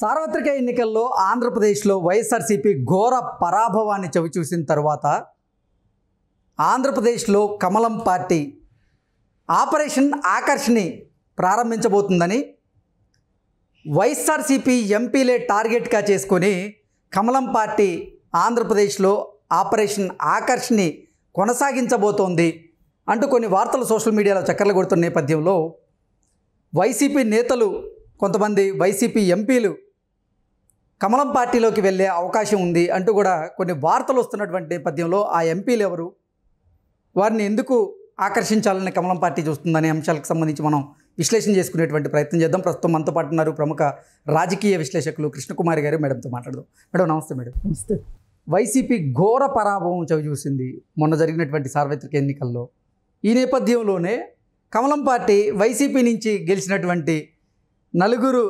సార్వత్రిక ఎన్నికల్లో ఆంధ్రప్రదేశ్లో వైఎస్ఆర్సీపీ ఘోర పరాభవాన్ని చవిచూసిన తర్వాత ఆంధ్రప్రదేశ్లో కమలం పార్టీ ఆపరేషన్ ఆకర్ష్ని ప్రారంభించబోతుందని వైఎస్ఆర్సీపీ ఎంపీలే టార్గెట్గా చేసుకొని కమలం పార్టీ ఆంధ్రప్రదేశ్లో ఆపరేషన్ ఆకర్ష్ని కొనసాగించబోతోంది అంటూ కొన్ని వార్తలు సోషల్ మీడియాలో చక్కర్లు కొడుతున్న నేపథ్యంలో వైసీపీ నేతలు కొంతమంది వైసీపీ ఎంపీలు కమలం పార్టీలోకి వెళ్ళే అవకాశం ఉంది అంటూ కూడా కొన్ని వార్తలు వస్తున్నటువంటి నేపథ్యంలో ఆ ఎంపీలు ఎవరు, వారిని ఎందుకు ఆకర్షించాలని కమలం పార్టీ చూస్తుందనే అంశాలకు సంబంధించి మనం విశ్లేషణ చేసుకునేటువంటి ప్రయత్నం చేద్దాం. ప్రస్తుతం మనతో పాటు ఉన్నారు ప్రముఖ రాజకీయ విశ్లేషకులు కృష్ణకుమారి గారు. మేడంతో మాట్లాడదాం. మేడం నమస్తే. మేడం నమస్తే. వైసీపీ ఘోర పరాభవం చవిచూసింది మొన్న జరిగినటువంటి సార్వత్రిక ఎన్నికల్లో. ఈ నేపథ్యంలోనే కమలం పార్టీ వైసీపీ నుంచి గెలిచినటువంటి 4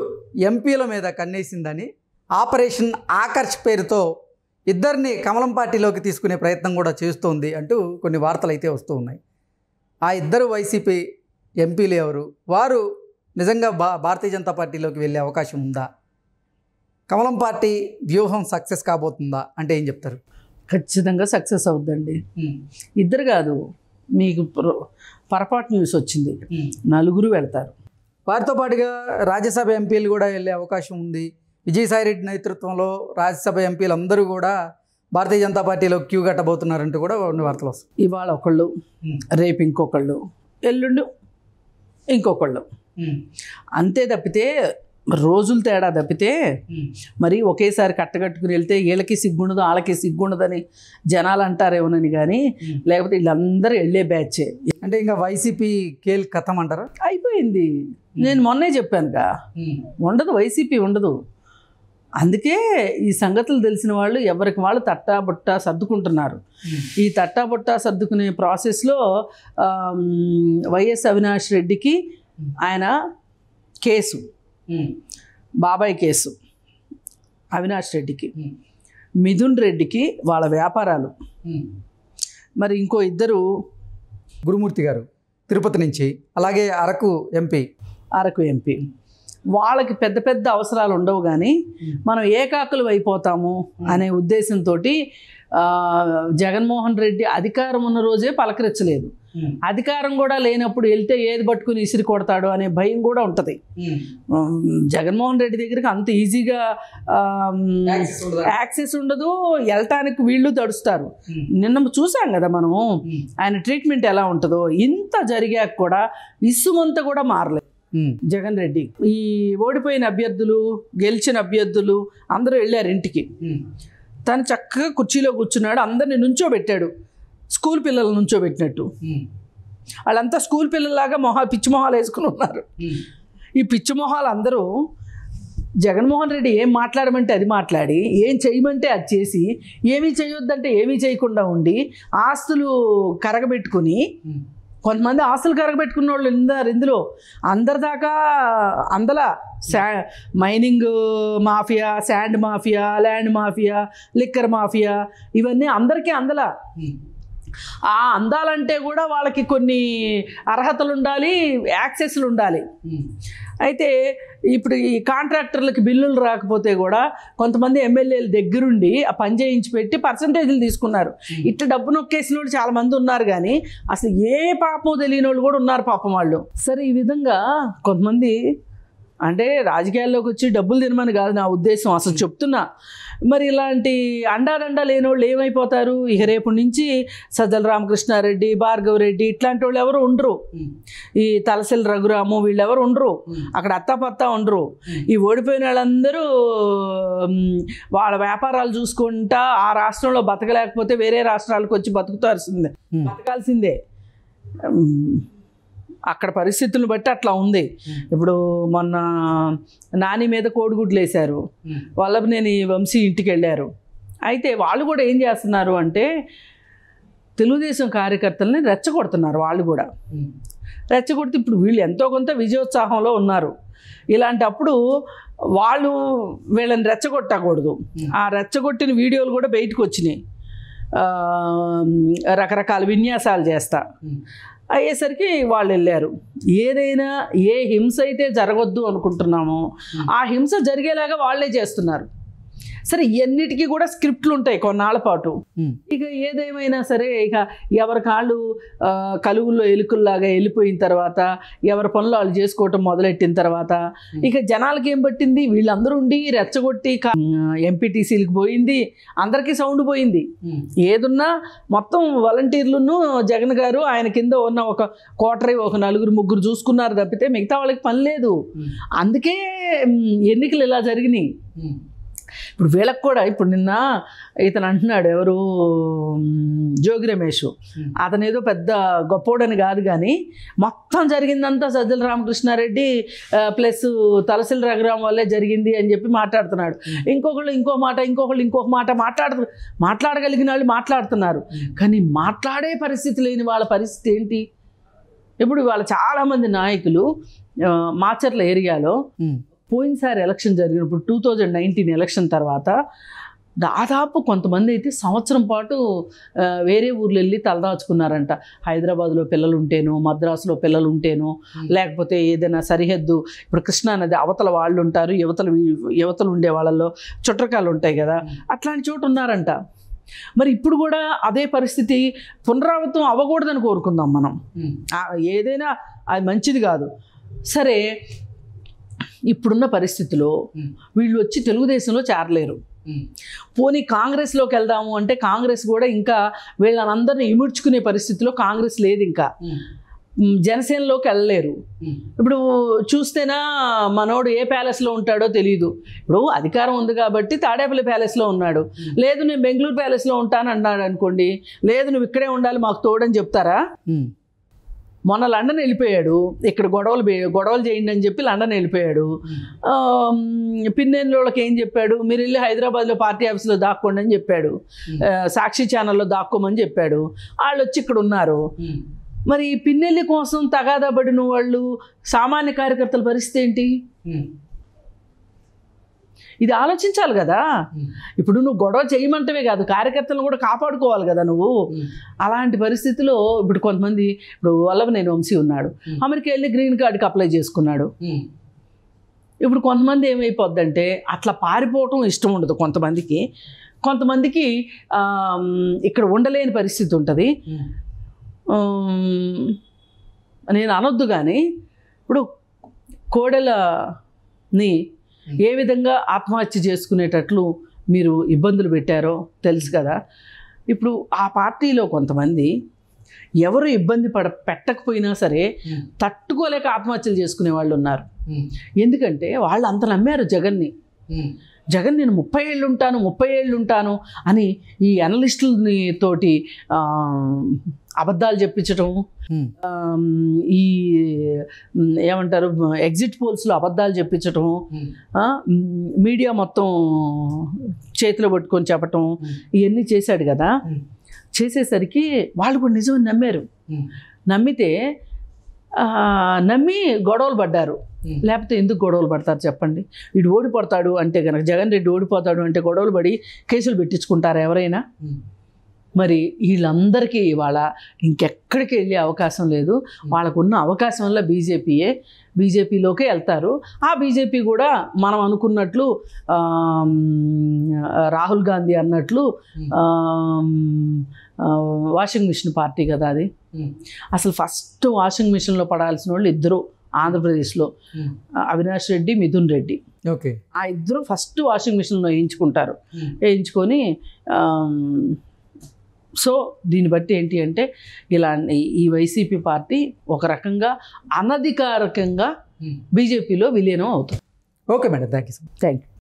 ఎంపీల మీద కన్నేసిందని ఆపరేషన్ ఆకర్ష్ పేరుతో ఇద్దరిని కమలం పార్టీలోకి తీసుకునే ప్రయత్నం కూడా చేస్తోంది అంటూ కొన్ని వార్తలు అయితే వస్తూ ఉన్నాయి. ఆ ఇద్దరు వైసీపీ ఎంపీలు ఎవరు, వారు నిజంగా భారతీయ జనతా పార్టీలోకి వెళ్ళే అవకాశం ఉందా, కమలం పార్టీ వ్యూహం సక్సెస్ కాబోతుందా అంటే ఏం చెప్తారు? ఖచ్చితంగా సక్సెస్ అవుద్దండి. ఇద్దరు కాదు, మీకు పొరపాటు న్యూస్ వచ్చింది, 4 వెళ్తారు. వారితో పాటుగా రాజ్యసభ ఎంపీలు కూడా వెళ్ళే అవకాశం ఉంది. విజయసాయిరెడ్డి నేతృత్వంలో రాజ్యసభ ఎంపీలు అందరూ కూడా భారతీయ జనతా పార్టీలో క్యూ కట్టబోతున్నారంటూ కూడా కొన్ని వార్తలు వస్తాయి. ఇవాళ ఒకళ్ళు, రేపు ఇంకొకళ్ళు, ఎల్లుండి ఇంకొకళ్ళు, అంతే తప్పితే రోజులు తేడా తప్పితే మరి ఒకేసారి కట్టగట్టుకుని వెళ్తే వీళ్ళకి సిగ్గుండదు వాళ్ళకి సిగ్గుండదని జనాలు అంటారేమోనని, కానీ లేకపోతే వీళ్ళందరూ వెళ్ళే బ్యాచే. అంటే ఇంకా వైసీపీ కేల్ కథం అంటారా? అయిపోయింది. నేను మొన్నే చెప్పానుగా, ఉండదు, వైసీపీ ఉండదు. అందుకే ఈ సంగతులు తెలిసిన వాళ్ళు ఎవరికి వాళ్ళు తట్టాబుట్టా సర్దుకుంటున్నారు. ఈ తట్టాబుట్టా సర్దుకునే ప్రాసెస్లో వైఎస్ అవినాష్ రెడ్డికి ఆయన కేసు, బాబాయ్ కేసు, అవినాష్ రెడ్డికి, మిథున్ రెడ్డికి వాళ్ళ వ్యాపారాలు, మరి ఇంకో ఇద్దరు గురుమూర్తి గారు తిరుపతి నుంచి, అలాగే అరకు ఎంపీ, వాళ్ళకి పెద్ద పెద్ద అవసరాలు ఉండవు, కానీ మనం ఏకాకులు అయిపోతాము అనే ఉద్దేశంతో జగన్మోహన్ రెడ్డి అధికారం ఉన్న రోజే పలకరించలేదు. అధికారం కూడా లేనప్పుడు వెళ్తే ఏది పట్టుకుని ఇసిరి కొడతాడు అనే భయం కూడా ఉంటుంది. జగన్మోహన్ రెడ్డి దగ్గరికి అంత ఈజీగా యాక్సెస్ ఉండదు, వెళ్ళటానికి వీళ్ళు తడుస్తారు. నిన్న చూసాం కదా మనము ఆయన ట్రీట్మెంట్ ఎలా ఉంటుందో. ఇంత జరిగాక కూడా ఇసుమంతా కూడా మారలేదు జగన్ రెడ్డి. ఈ ఓడిపోయిన అభ్యర్థులు, గెలిచిన అభ్యర్థులు అందరూ వెళ్ళారు ఇంటికి. తను చక్కగా కుర్చీలో కూర్చున్నాడు, అందరిని నుంచోబెట్టాడు, స్కూల్ పిల్లలు నుంచోబెట్టినట్టు. వాళ్ళంతా స్కూల్ పిల్లల్లాగా పిచ్చి మొహాలు వేసుకుని ఉన్నారు. ఈ పిచ్చి మొహాలు అందరూ జగన్మోహన్ రెడ్డి ఏం మాట్లాడమంటే అది మాట్లాడి, ఏం చేయమంటే అది చేసి, ఏమీ చేయొద్దంటే ఏమీ చేయకుండా ఉండి, ఆస్తులు కరగబెట్టుకుని, కొంతమంది ఆస్తులు కరగబెట్టుకున్న వాళ్ళు ఉన్నారు ఇందులో. అందరిదాకా అందలా mining mafia, sand mafia, land mafia, liquor mafia, ఇవన్నీ అందరికీ అందలా. ఆ అందాలంటే కూడా వాళ్ళకి కొన్ని అర్హతలు ఉండాలి, యాక్సెస్లు ఉండాలి. అయితే ఇప్పుడు ఈ కాంట్రాక్టర్లకి బిల్లులు రాకపోతే కూడా కొంతమంది ఎమ్మెల్యేల దగ్గరుండి ఆ పని చేయించి పెట్టి పర్సంటేజ్లు తీసుకున్నారు. ఇట్లా డబ్బు నొక్కేసిన వాళ్ళు చాలామంది ఉన్నారు, కానీ అసలు ఏ పాపమో తెలియని వాళ్ళు కూడా ఉన్నారు పాపం వాళ్ళు. సరే, ఈ విధంగా కొంతమంది అంటే రాజకీయాల్లోకి వచ్చి డబ్బులు తినమని కాదు నా ఉద్దేశం, అసలు చెప్తున్నా. మరి ఇలాంటి అండాదండా లేని వాళ్ళు ఏమైపోతారు? ఇక రేపు నుంచి సజ్జల రామకృష్ణారెడ్డి, భార్గవ్ రెడ్డి ఇట్లాంటి వాళ్ళు ఎవరు ఉండరు. ఈ తలసిల రఘురాము వీళ్ళెవరు ఉండరు, అక్కడ అత్తాపత్తా ఉండరు. ఈ ఓడిపోయిన వాళ్ళందరూ వాళ్ళ వ్యాపారాలు చూసుకుంటా ఆ రాష్ట్రంలో బతకలేకపోతే వేరే రాష్ట్రాలకు వచ్చి బతకాల్సిందే. అక్కడ పరిస్థితులను బట్టి అట్లా ఉంది. ఇప్పుడు మొన్న నాని మీద కోడిగుడ్లు వేశారు, వల్లభనేని వంశీ ఇంటికి వెళ్ళారు. అయితే వాళ్ళు కూడా ఏం చేస్తున్నారు అంటే తెలుగుదేశం కార్యకర్తలని రెచ్చగొడుతున్నారు. వాళ్ళు కూడా రెచ్చగొడితే ఇప్పుడు వీళ్ళు ఎంతో కొంత విజయోత్సాహంలో ఉన్నారు. ఇలాంటప్పుడు వాళ్ళు వీళ్ళని రెచ్చగొట్టకూడదు. ఆ రెచ్చగొట్టిన వీడియోలు కూడా బయటకు వచ్చినాయి. రకరకాల విన్యాసాలు చేస్తా అయ్యేసరికి వాళ్ళు వెళ్ళారు. ఏదైనా ఏ హింస అయితే జరగొద్దు అనుకుంటున్నామో ఆ హింస జరిగేలాగా వాళ్ళే చేస్తున్నారు. సరే ఎన్నిటికీ కూడా స్క్రిప్ట్లు ఉంటాయి కొన్నాళ్ళ పాటు. ఇక ఏదేమైనా సరే ఇక ఎవరి కాళ్ళు కలుగుల్లో ఎలుకల్లాగా వెళ్ళిపోయిన తర్వాత ఎవరి పనులు వాళ్ళు చేసుకోవటం మొదలెట్టిన తర్వాత ఇక జనాలకి ఏం పట్టింది, వీళ్ళందరూ ఉండి రెచ్చగొట్టి ఎంపీటీసీలకు పోయింది, అందరికీ సౌండ్ పోయింది. ఏదున్నా మొత్తం వాలంటీర్లను జగన్ గారు ఆయన కింద ఉన్న ఒక కోటరీ ఒక 4-3 చూసుకున్నారు తప్పితే మిగతా వాళ్ళకి పని లేదు. అందుకే ఎన్నికలు ఇలా జరిగినాయి. ఇప్పుడు వీళ్ళకి కూడా ఇప్పుడు నిన్న ఇతను అంటున్నాడు ఎవరు జోగి రమేష్, అతను ఏదో పెద్ద గొప్పోడని కాదు కానీ మొత్తం జరిగిందంతా సజ్జల రామకృష్ణారెడ్డి ప్లస్ తలసిల రఘురాం వల్లే జరిగింది అని చెప్పి మాట్లాడుతున్నాడు. ఇంకొకళ్ళు ఇంకొక మాట మాట్లాడగలిగిన వాళ్ళు మాట్లాడుతున్నారు. కానీ మాట్లాడే పరిస్థితి లేని వాళ్ళ పరిస్థితి ఏంటి? ఇప్పుడు వాళ్ళ చాలామంది నాయకులు మాచర్ల ఏరియాలో పోయినసారి ఎలక్షన్ జరిగినప్పుడు 2019 ఎలక్షన్ తర్వాత దాదాపు కొంతమంది అయితే సంవత్సరం పాటు వేరే ఊర్లు వెళ్ళి తలదాచుకున్నారంట. హైదరాబాద్లో పిల్లలు ఉంటేనో, మద్రాసులో పిల్లలు ఉంటేనో, లేకపోతే ఏదైనా సరిహద్దు ఇప్పుడు కృష్ణానది అవతల వాళ్ళు ఉంటారు, యువతలు ఉండే వాళ్ళల్లో చుట్టకాలు ఉంటాయి కదా, అట్లాంటి చోటు ఉన్నారంట. మరి ఇప్పుడు కూడా అదే పరిస్థితి పునరావృతం అవ్వకూడదని కోరుకుందాం మనం. ఏదైనా అది మంచిది కాదు. సరే ఇప్పుడున్న పరిస్థితిలో వీళ్ళు వచ్చి తెలుగుదేశంలో చేరలేరు. పోనీ కాంగ్రెస్లోకి వెళ్దాము అంటే కాంగ్రెస్ కూడా ఇంకా వీళ్ళనందరినీ ఇముడ్చుకునే పరిస్థితిలో కాంగ్రెస్ లేదు. ఇంకా జనసేనలోకి వెళ్ళలేరు. ఇప్పుడు చూస్తేనా మనోడు ఏ ప్యాలెస్లో ఉంటాడో తెలియదు. ఇప్పుడు అధికారం ఉంది కాబట్టి తాడేపల్లి ప్యాలెస్లో ఉన్నాడు. లేదు నేను బెంగళూరు ప్యాలెస్లో ఉంటాను అన్నాడు అనుకోండి, లేదు నువ్వు ఇక్కడే ఉండాలి మాకు తోడని చెప్తారా? మొన్న లండన్ వెళ్ళిపోయాడు, ఇక్కడ గొడవలు చేయండి అని చెప్పి లండన్ వెళ్ళిపోయాడు. పిన్నెల్లోళ్ళకి ఏం చెప్పాడు, మీరు వెళ్ళి హైదరాబాద్లో పార్టీ ఆఫీస్లో దాక్కోండి అని చెప్పాడు, సాక్షి ఛానల్లో దాక్కోమని చెప్పాడు. వాళ్ళు వచ్చి ఇక్కడ ఉన్నారు. మరి పిన్నెల్లి కోసం తగాదాబడిన వాళ్ళు సామాన్య కార్యకర్తల పరిస్థితి ఏంటి? ఇది ఆలోచించాలి కదా. ఇప్పుడు నువ్వు గొడవ చేయమంటవే కాదు, కార్యకర్తలను కూడా కాపాడుకోవాలి కదా నువ్వు. అలాంటి పరిస్థితిలో ఇప్పుడు కొంతమంది, ఇప్పుడు వల్లభనేని వంశీ ఉన్నాడు, అమెరికా వెళ్ళి గ్రీన్ కార్డుకి అప్లై చేసుకున్నాడు. ఇప్పుడు కొంతమంది ఏమైపోద్దంటే అట్లా పారిపోవటం ఇష్టం ఉండదు కొంతమందికి ఇక్కడ ఉండలేని పరిస్థితి ఉంటుంది. నేను అనొద్దు కానీ ఇప్పుడు కోడెలని ఏ విధంగా ఆత్మహత్య చేసుకునేటట్లు మీరు ఇబ్బందులు పెట్టారో తెలుసు కదా. ఇప్పుడు ఆ పార్టీలో కొంతమంది ఎవరు ఇబ్బంది పెట్టకపోయినా సరే తట్టుకోలేక ఆత్మహత్యలు చేసుకునే వాళ్ళు ఉన్నారు. ఎందుకంటే వాళ్ళు అంత నమ్మారు జగన్ని. జగన్ నేను 30 ఏళ్ళు ఉంటాను అని ఈ అనలిస్టులని తోటి అబద్ధాలు చెప్పించటం, ఈ ఏమంటారు ఎగ్జిట్ పోల్స్లో అబద్ధాలు చెప్పించటం, మీడియా మొత్తం చేతిలో పట్టుకొని చెప్పటం, ఇవన్నీ చేశాడు కదా. చేసేసరికి వాళ్ళు కూడా నిజం నమ్మారు. నమ్మి గొడవలు పడ్డారు. లేకపోతే ఎందుకు గొడవలు పడతారు చెప్పండి? వీడు ఓడిపోతాడు అంటే కనుక, జగన్ రెడ్డి ఓడిపోతాడు అంటే గొడవలు పడి కేసులు పెట్టించుకుంటారు ఎవరైనా? మరి వీళ్ళందరికీ ఇవాళ ఇంకెక్కడికి వెళ్ళే అవకాశం లేదు. వాళ్ళకున్న అవకాశం వల్ల బీజేపీలోకే వెళ్తారు. ఆ బీజేపీ కూడా మనం అనుకున్నట్లు రాహుల్ గాంధీ అన్నట్లు వాషింగ్ మిషన్ పార్టీ కదా అది. అసలు ఫస్ట్ వాషింగ్ మిషన్లో పడాల్సిన వాళ్ళు ఇద్దరు ఆంధ్రప్రదేశ్లో, అవినాష్ రెడ్డి, మిథున్ రెడ్డి. ఓకే, ఆ ఇద్దరు ఫస్ట్ వాషింగ్ మిషన్లో వేయించుకొని సో దీన్ని బట్టి ఏంటి అంటే ఇలా ఈ వైసీపీ పార్టీ ఒక రకంగా అనధికారికంగా బీజేపీలో విలీనం అవుతుంది. Okay madam, thank you. Thank you.